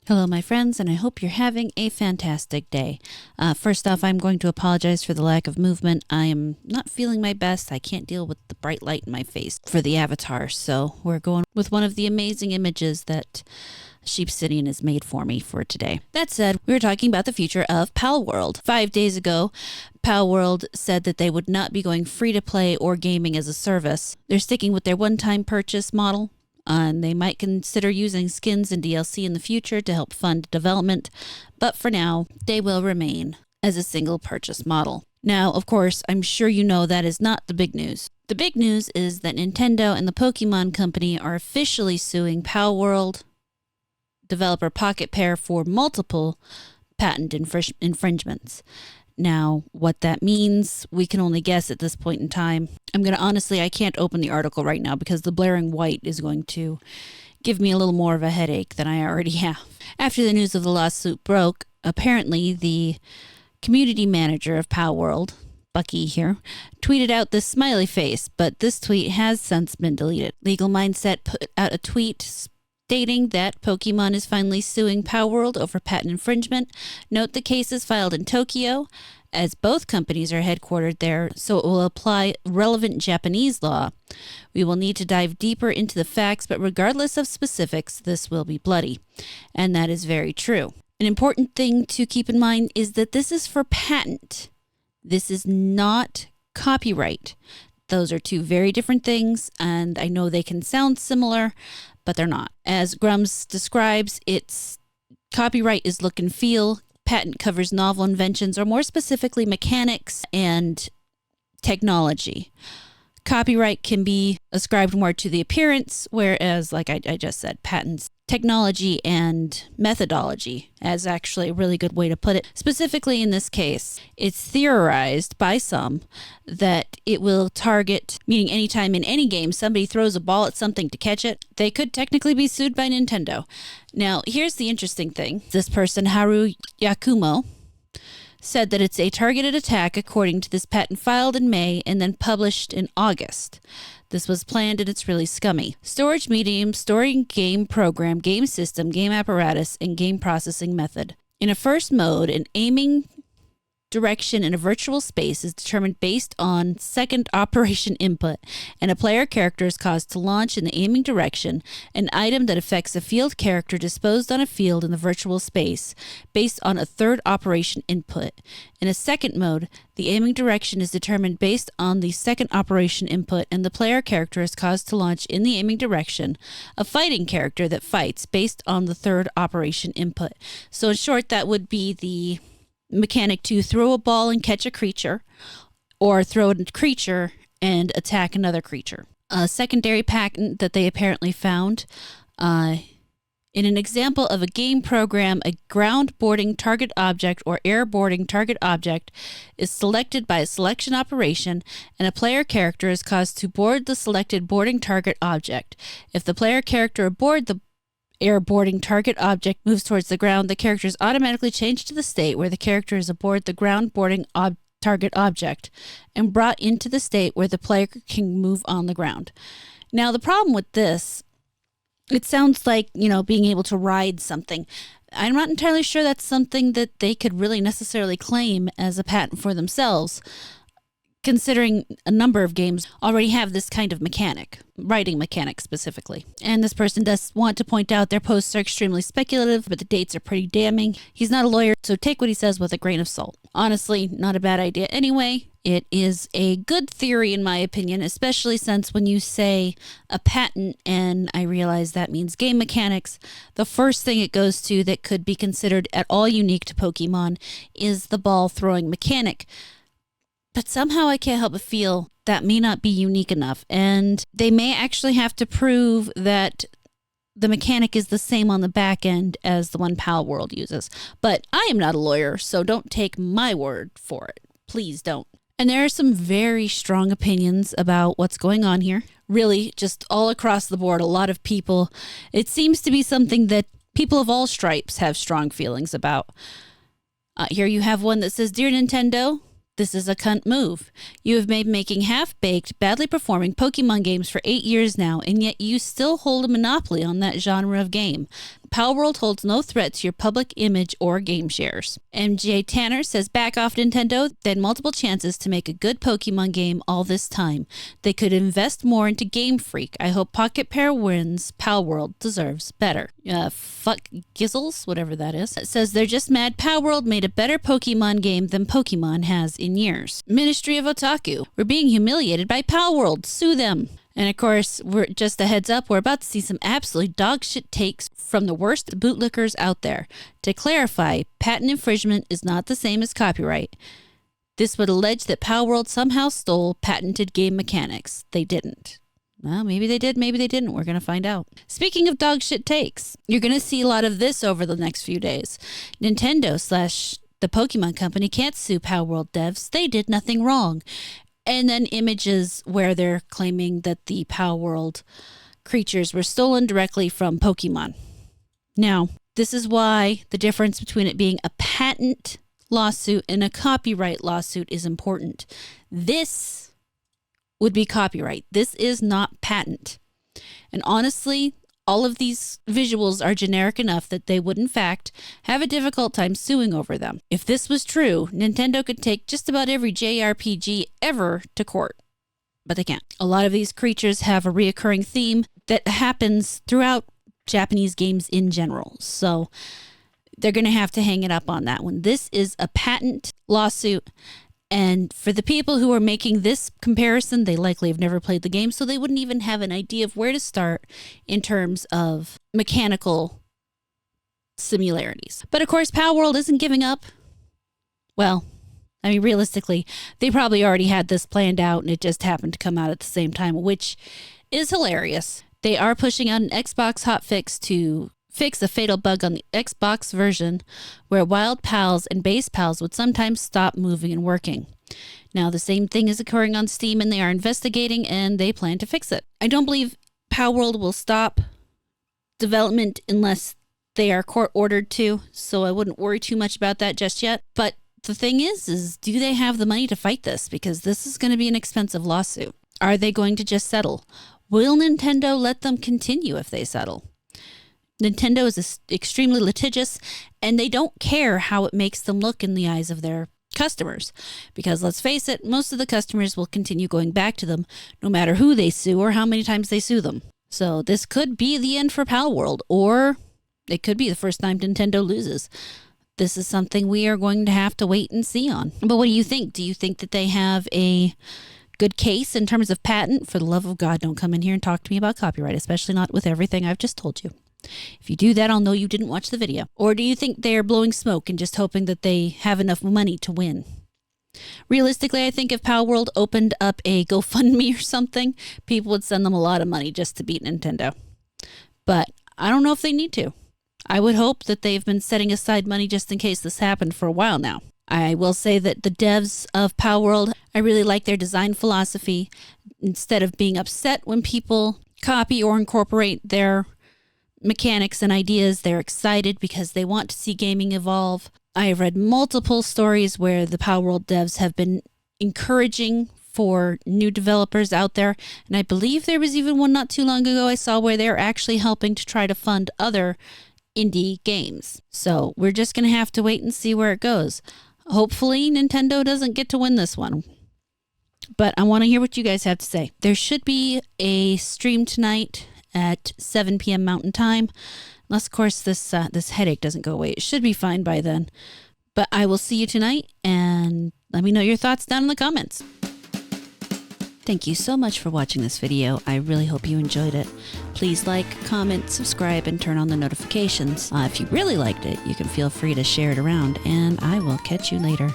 Hello, my friends, and I hope you're having a fantastic day. First off, I'm going to apologize for the lack of movement. I am not feeling my best. I can't deal with the bright light in my face for the avatar, so we're going with one of the amazing images that Sheepsidian has made for me for today. That said, we were talking about the future of Palworld. 5 days ago, Palworld said that they would not be going free to play or gaming as a service. They're sticking with their one-time purchase model. And they might consider using skins and DLC in the future to help fund development, but for now, they will remain as a single purchase model. Now, of course, I'm sure you know that is not the big news. The big news is that Nintendo and the Pokemon Company are officially suing Palworld developer Pocket Pair for multiple patent infringements. Now, what that means, we can only guess at this point in time. I can't open the article right now because the blaring white is going to give me a little more of a headache than I already have. After the news of the lawsuit broke, apparently the community manager of Palworld, Bucky here, tweeted out this smiley face, but this tweet has since been deleted. Legal Mindset put out a tweet stating that Pokemon is finally suing Palworld over patent infringement. Note the case is filed in Tokyo, as both companies are headquartered there, so it will apply relevant Japanese law. We will need to dive deeper into the facts, but regardless of specifics, this will be bloody. And that is very true. An important thing to keep in mind is that this is for patent. This is not copyright. Those are two very different things, and I know they can sound similar, but they're not. As Grums describes, its copyright is look and feel. Patent covers novel inventions, or more specifically, mechanics and technology. Copyright can be ascribed more to the appearance, whereas, like I just said, patents, technology and methodology is actually a really good way to put it. Specifically in this case, it's theorized by some that it will target, meaning anytime in any game somebody throws a ball at something to catch it, they could technically be sued by Nintendo. Now, here's the interesting thing. This person, Haru Yakumo, said that it's a targeted attack according to this patent filed in May and then published in August. This was planned and it's really scummy. Storage medium, storing game program, game system, game apparatus, and game processing method. In a first mode, an aiming direction in a virtual space is determined based on second operation input, and a player character is caused to launch in the aiming direction an item that affects a field character disposed on a field in the virtual space based on a third operation input. In a second mode, the aiming direction is determined based on the second operation input, and the player character is caused to launch in the aiming direction a fighting character that fights based on the third operation input. So in short, that would be the mechanic to throw a ball and catch a creature, or throw a creature and attack another creature. A secondary patent that they apparently found, in an example of a game program, a ground boarding target object or air boarding target object is selected by a selection operation, and a player character is caused to board the selected boarding target object. If the player character aboard the air boarding target object moves towards the ground, the character is automatically changed to the state where the character is aboard the ground boarding target object and brought into the state where the player can move on the ground. Now, the problem with this, it sounds like, being able to ride something. I'm not entirely sure that's something that they could really necessarily claim as a patent for themselves, considering a number of games already have this kind of mechanic, writing mechanic specifically. And this person does want to point out their posts are extremely speculative, but the dates are pretty damning. He's not a lawyer, so take what he says with a grain of salt. Honestly, not a bad idea anyway. It is a good theory in my opinion, especially since when you say a patent, and I realize that means game mechanics, the first thing it goes to that could be considered at all unique to Pokemon is the ball throwing mechanic. But somehow I can't help but feel that may not be unique enough, and they may actually have to prove that the mechanic is the same on the back end as the one Palworld uses. But I am not a lawyer, so don't take my word for it. Please don't. And there are some very strong opinions about what's going on here. Really, just all across the board, a lot of people. It seems to be something that people of all stripes have strong feelings about. Here you have one that says, "Dear Nintendo, this is a cunt move. You have been making half-baked, badly performing Pokemon games for 8 years now, and yet you still hold a monopoly on that genre of game. Palworld holds no threat to your public image or game shares. MJ Tanner says, back off Nintendo. They had multiple chances to make a good Pokemon game all this time. They could invest more into Game Freak. I hope Pocket Pair wins. Palworld deserves better. Fuck Gizzles, whatever that is. It says, they're just mad Palworld made a better Pokemon game than Pokemon has in years. Ministry of Otaku. We're being humiliated by Palworld. Sue them. And of course, we're just a heads up, we're about to see some absolutely dog shit takes from the worst bootlickers out there. To clarify, patent infringement is not the same as copyright. This would allege that Palworld somehow stole patented game mechanics. They didn't. Well, maybe they did, maybe they didn't. We're going to find out. Speaking of dog shit takes, you're going to see a lot of this over the next few days. Nintendo / the Pokemon Company can't sue Palworld devs. They did nothing wrong. And then images where they're claiming that the Palworld creatures were stolen directly from Pokemon. Now, this is why the difference between it being a patent lawsuit and a copyright lawsuit is important. This would be copyright. This is not patent. And honestly, all of these visuals are generic enough that they would, in fact, have a difficult time suing over them. If this was true, Nintendo could take just about every JRPG ever to court. But they can't. A lot of these creatures have a reoccurring theme that happens throughout Japanese games in general. So they're going to have to hang it up on that one. This is a patent lawsuit. And for the people who are making this comparison, they likely have never played the game, so they wouldn't even have an idea of where to start in terms of mechanical similarities. But of course, Palworld isn't giving up. Well, I mean, realistically, they probably already had this planned out and it just happened to come out at the same time, which is hilarious. They are pushing out an Xbox hotfix to fix a fatal bug on the Xbox version where Wild Pals and Base Pals would sometimes stop moving and working. Now, the same thing is occurring on Steam and they are investigating and they plan to fix it. I don't believe Palworld will stop development unless they are court ordered to, so I wouldn't worry too much about that just yet. But the thing is do they have the money to fight this? Because this is going to be an expensive lawsuit. Are they going to just settle? Will Nintendo let them continue if they settle? Nintendo is extremely litigious, and they don't care how it makes them look in the eyes of their customers. Because let's face it, most of the customers will continue going back to them, no matter who they sue or how many times they sue them. So this could be the end for Palworld, or it could be the first time Nintendo loses. This is something we are going to have to wait and see on. But what do you think? Do you think that they have a good case in terms of patent? For the love of God, don't come in here and talk to me about copyright, especially not with everything I've just told you. If you do that, I'll know you didn't watch the video. Or do you think they're blowing smoke and just hoping that they have enough money to win? Realistically, I think if Palworld opened up a GoFundMe or something, people would send them a lot of money just to beat Nintendo. But I don't know if they need to. I would hope that they've been setting aside money just in case this happened for a while now. I will say that the devs of Palworld, I really like their design philosophy. Instead of being upset when people copy or incorporate their mechanics and ideas, they're excited because they want to see gaming evolve. I have read multiple stories where the Palworld devs have been encouraging for new developers out there, and I believe there was even one not too long ago I saw where they're actually helping to try to fund other indie games. So we're just going to have to wait and see where it goes. Hopefully Nintendo doesn't get to win this one, but I want to hear what you guys have to say. There should be a stream tonight at 7 p.m. Mountain Time. Unless, of course, this headache doesn't go away. It should be fine by then. But I will see you tonight, and let me know your thoughts down in the comments. Thank you so much for watching this video. I really hope you enjoyed it. Please like, comment, subscribe, and turn on the notifications. If you really liked it, you can feel free to share it around, and I will catch you later.